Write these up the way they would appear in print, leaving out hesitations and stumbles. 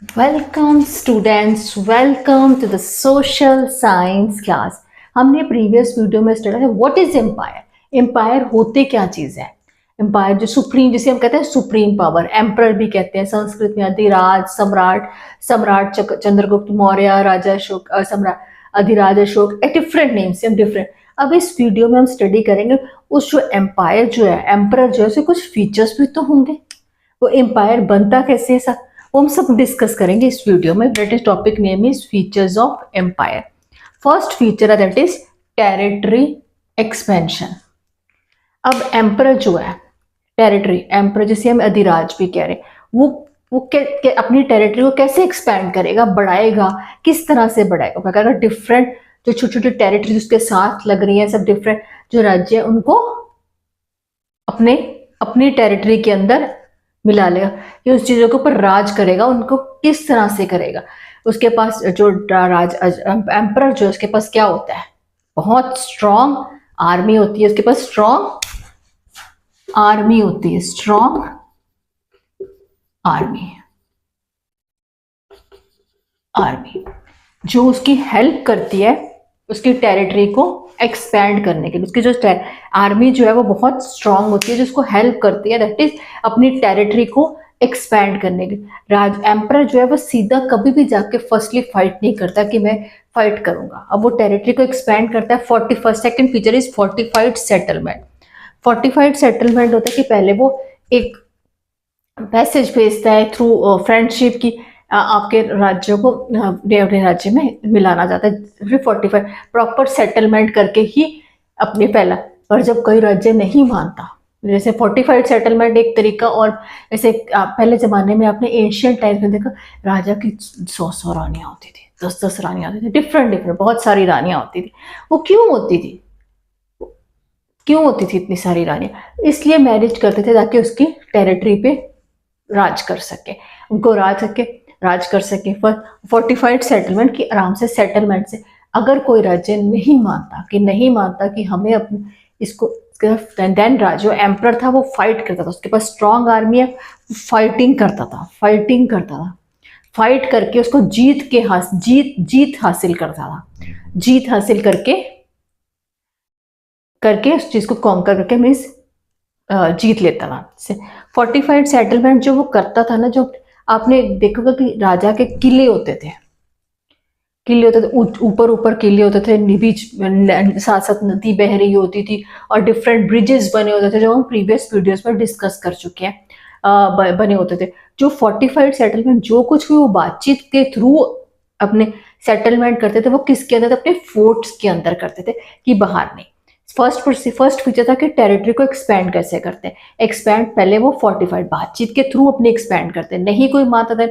Welcome students, welcome to the social science class. हमने previous video में study किया what is empire. Empire होते क्या चीज है। एम्पायर जो सुप्रीम, जिसे हम कहते हैं सुप्रीम पावर, एम्परर भी कहते हैं, संस्कृत में अधिराज, सम्राट, सम्राट चंद्रगुप्त मौर्य, राजा अशोक, सम्राट अधिराज अशोक, डिफरेंट नेम से हम डिफरेंट। अब इस वीडियो में हम स्टडी करेंगे उस जो एम्पायर जो है, एम्परर जो है, उसे कुछ फीचर्स भी तो होंगे। वो एम्पायर बनता कैसे है, वो हम सब डिस्कस करेंगे इस वीडियो में। That is topic name is features of empire. First feature है दैट इज टेरिटरी एक्सपेंशन। अब एम्परर जो है, टेरिटरी एम्परर जिसे हम अधिराज भी कह रहे हैं, वो अपनी टेरिटरी को कैसे एक्सपैंड करेगा, बढ़ाएगा, किस तरह से बढ़ाएगा। अगर डिफरेंट जो छोटी छोटी टेरिटरी उसके साथ लग रही है, सब डिफरेंट जो राज्य है उनको अपने अपनी टेरिटरी के अंदर मिला लेगा, कि उस चीजों के ऊपर राज करेगा, उनको किस तरह से करेगा। उसके पास जो राज एम्परर जो उसके पास क्या होता है, बहुत स्ट्रॉन्ग आर्मी होती है, उसके पास स्ट्रॉन्ग आर्मी होती है, स्ट्रॉन्ग आर्मी आर्मी जो उसकी हेल्प करती है उसकी टेरिटरी को एक्सपैंड करने के लिए। उसकी जो आर्मी जो है वो बहुत स्ट्रांग होती है, जो उसको हेल्प करती है दैट इज अपनी टेरिटरी को एक्सपैंड करने के। राज एम्परर जो है वो सीधा कभी भी जाके फर्स्टली फाइट नहीं करता कि मैं फाइट करूंगा। अब वो टेरिटरी को एक्सपैंड करता है। 41 second feature is fortified settlement. Fortified settlement होता है कि पहले वो एक मैसेज भेजता है थ्रू फ्रेंडशिप की, आपके राज्यों को अपने राज्य में मिलाना चाहता है। फिर 45 प्रॉपर सेटलमेंट करके ही अपने पहला। पर जब कोई राज्य नहीं मानता, जैसे 45 सेटलमेंट एक तरीका, और जैसे पहले जमाने में आपने एशियन टाइम्स में देखा, राजा की 100 रानियां होती थी, 10 रानियां होती थी, डिफरेंट बहुत सारी रानियां होती थी। वो क्यों होती थी, क्यों होती थी इतनी सारी रानियां? इसलिए मैरिज करते थे ताकि उसकी टेरिटरी पे राज कर सके, उनको राज कर सके। 45 सेटलमेंट की आराम से सेटलमेंट से अगर कोई राज्य नहीं मानता कि हमें अपने इसको, देन जो एम्परर था वो फाइट करता था, उसके पास स्ट्रॉन्ग आर्मी है, फाइटिंग करता था, फाइट करके उसको जीत हासिल करता था, जीत हासिल करके उस चीज को कॉन्कर करके मीन्स जीत लेता था। 45 सेटलमेंट जो वो करता था ना, जो आपने देखोगे कि राजा के किले होते थे, ऊपर ऊपर किले होते थे, बीच साथ साथ नदी बह रही होती थी, और डिफरेंट ब्रिजेस बने होते थे जो हम प्रीवियस वीडियोस में डिस्कस कर चुके हैं। बने होते थे। जो 45 सेटलमेंट जो कुछ भी वो बातचीत के थ्रू अपने सेटलमेंट करते थे, वो किसके अंदर थे, अपने फोर्ट्स के अंदर करते थे, कि बाहर नहीं। फर्स्ट फीचर था कि टेरिटरी को एक्सपैंड कैसे करते हैं। एक्सपैंड पहले वो 45 बातचीत के थ्रू अपने एक्सपैंड करते हैं, नहीं कोई मानता था,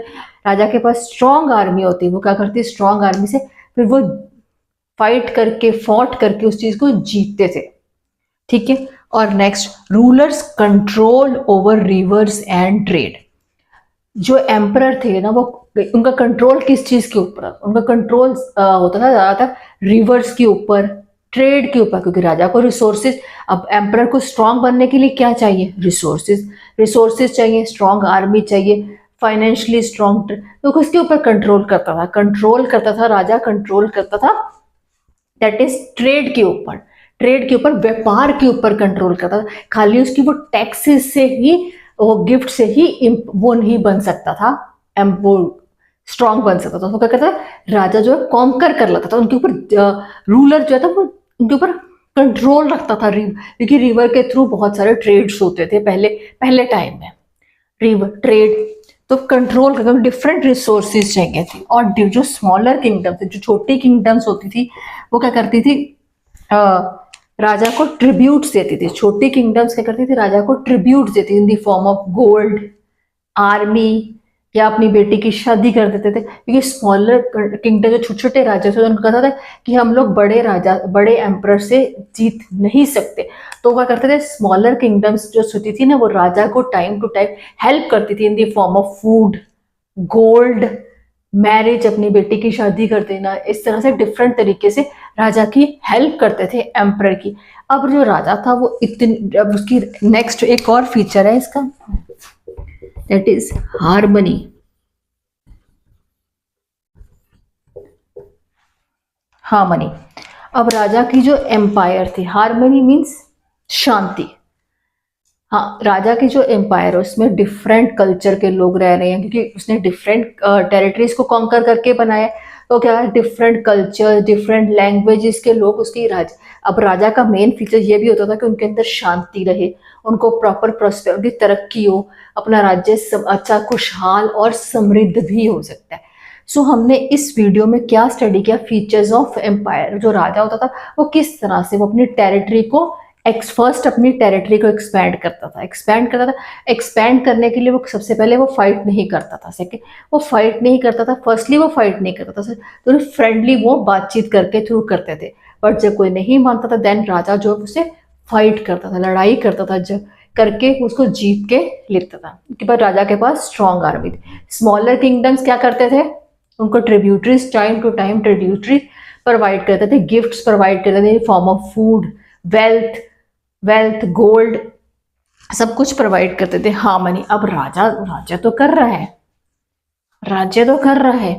राजा के पास स्ट्रॉन्ग आर्मी होती है, वो क्या करती है, स्ट्रॉन्ग आर्मी से फिर वो फॉट करके उस चीज को जीतते थे। ठीक है। और next, rulers control over reverse and trade. जो एम्परर थे ना, वो उनका कंट्रोल किस चीज के ऊपर, उनका कंट्रोल होता था ज्यादातर रिवर्स के ऊपर, ट्रेड के ऊपर, क्योंकि राजा को रिसोर्सेज, अब एम्परर को स्ट्रांग बनने के लिए क्या चाहिए, रिसोर्सेज चाहिए, स्ट्रांग आर्मी चाहिए, फाइनेंशियली स्ट्रांग, तो उसके ऊपर कंट्रोल करता था राजा, कंट्रोल करता था दैट इज ट्रेड के ऊपर, व्यापार के ऊपर कंट्रोल करता था। खाली उसकी वो टैक्सेस से ही, वो गिफ्ट से ही वो नहीं बन सकता था, वो स्ट्रांग बन सकता था। वो क्या करता था, राजा जो है कॉन्कर कर लेता था उनके ऊपर, रूलर जो था वो उनके ऊपर कंट्रोल रखता था, क्योंकि रिवर के थ्रू बहुत सारे ट्रेड्स होते थे पहले टाइम में, रिवर ट्रेड, तो कंट्रोल करके डिफरेंट रिसोर्सेज चाहिए थी। और जो स्मॉलर किंगडम थे, जो छोटी किंगडम्स होती थी, वो क्या करती थी, राजा को ट्रिब्यूट्स देती थी। छोटी किंगडम्स क्या करती थी, राजा को ट्रिब्यूट्स देती थी in the form of gold, army, या अपनी बेटी की शादी कर देते थे। क्योंकि स्मॉलर किंगडम जो छोटे छोटे राजा थे, उनको कहता था कि हम लोग बड़े एम्परर से जीत नहीं सकते, तो क्या करते थे, स्मॉलर किंगडम्स जो होती थी ना, वो राजा को टाइम टू टाइम हेल्प करती थी in the form of food, gold, marriage, अपनी बेटी की शादी कर देना, इस तरह से डिफरेंट तरीके से राजा की हेल्प करते थे एम्परर की। अब जो राजा था वो इतनी, अब उसकी नेक्स्ट एक और फीचर है इसका, दैट इज हार्मनी। हार्मनी। अब राजा की जो एम्पायर थी, हार्मनी मीन्स शांति। हाँ, राजा की जो एम्पायर है उसमें डिफरेंट कल्चर के लोग रह रहे हैं, क्योंकि उसने डिफरेंट टेरिटरीज को कॉन्कर करके बनाया। तो क्या है, डिफरेंट कल्चर, डिफरेंट लैंग्वेजेस के लोग उसकी राज। अब राजा का मेन फीचर ये भी होता था कि उनके अंदर शांति रहे, उनको प्रॉपर प्रोस्पेर, उनकी तरक्की हो, अपना राज्य अच्छा, खुशहाल और समृद्ध भी हो सकता है। सो हमने इस वीडियो में क्या स्टडी किया, फीचर्स ऑफ एम्पायर। जो राजा होता था वो किस तरह से वो अपनी टेरिटरी को फर्स्ट अपनी टेरिटरी को एक्सपैंड करता था, एक्सपैंड करने के लिए वो सबसे पहले वो फाइट नहीं करता था। सेकेंड, वो फाइट नहीं करता था, फर्स्टली वो फाइट नहीं करता था, तो फ्रेंडली वो बातचीत करके थ्रू करते थे। बट जब कोई नहीं मानता था देन राजा जो उसे फाइट करता था, लड़ाई करता था, जब करके उसको जीत के लेता था। उसके बाद राजा के पास स्ट्रॉन्ग आर्मी थी। स्मॉलर किंगडम्स क्या करते थे, उनको tributaries, time to time tributary provide करते थे, गिफ्ट्स प्रोवाइड करते थे in form of food, wealth, gold, सब कुछ प्रोवाइड करते थे। हार्मनी। अब राज्य तो कर रहा है, राज्य तो कर रहा है,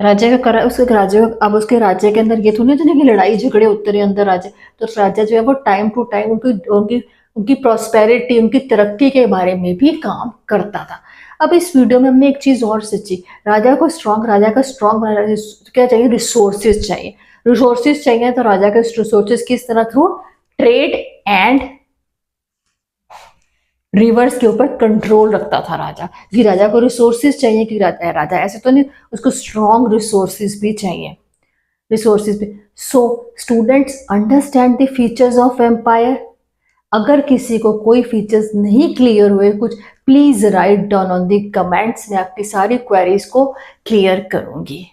राज्य का कर रहा है, उसके राज्य, अब उसके राज्य के अंदर ये तो नहीं था कि लड़ाई झगड़े होते रहे अंदर राज्य। तो राज्य जो है वो टाइम टू टाइम उनकी उनकी उनकी प्रॉस्पेरिटी, उनकी तरक्की के बारे में भी काम करता था। अब इस वीडियो में हमने एक चीज और सीखी, राजा का स्ट्रॉन्ग क्या चाहिए, रिसोर्सेज चाहिए। रिसोर्सेज चाहिए तो राजा के रिसोर्सेज किस तरह, थ्रू ट्रेड एंड रिवर्स के ऊपर कंट्रोल रखता था राजा। कि राजा को रिसोर्सेज चाहिए, कि राजा ऐसे तो नहीं, उसको स्ट्रॉन्ग रिसोर्सेज भी चाहिए, रिसोर्सेज भी। So students understand the features of empire. अगर किसी को कोई फीचर्स नहीं क्लियर हुए कुछ, please write down on the comments, मैं आपकी सारी क्वेरीज को क्लियर करूंगी।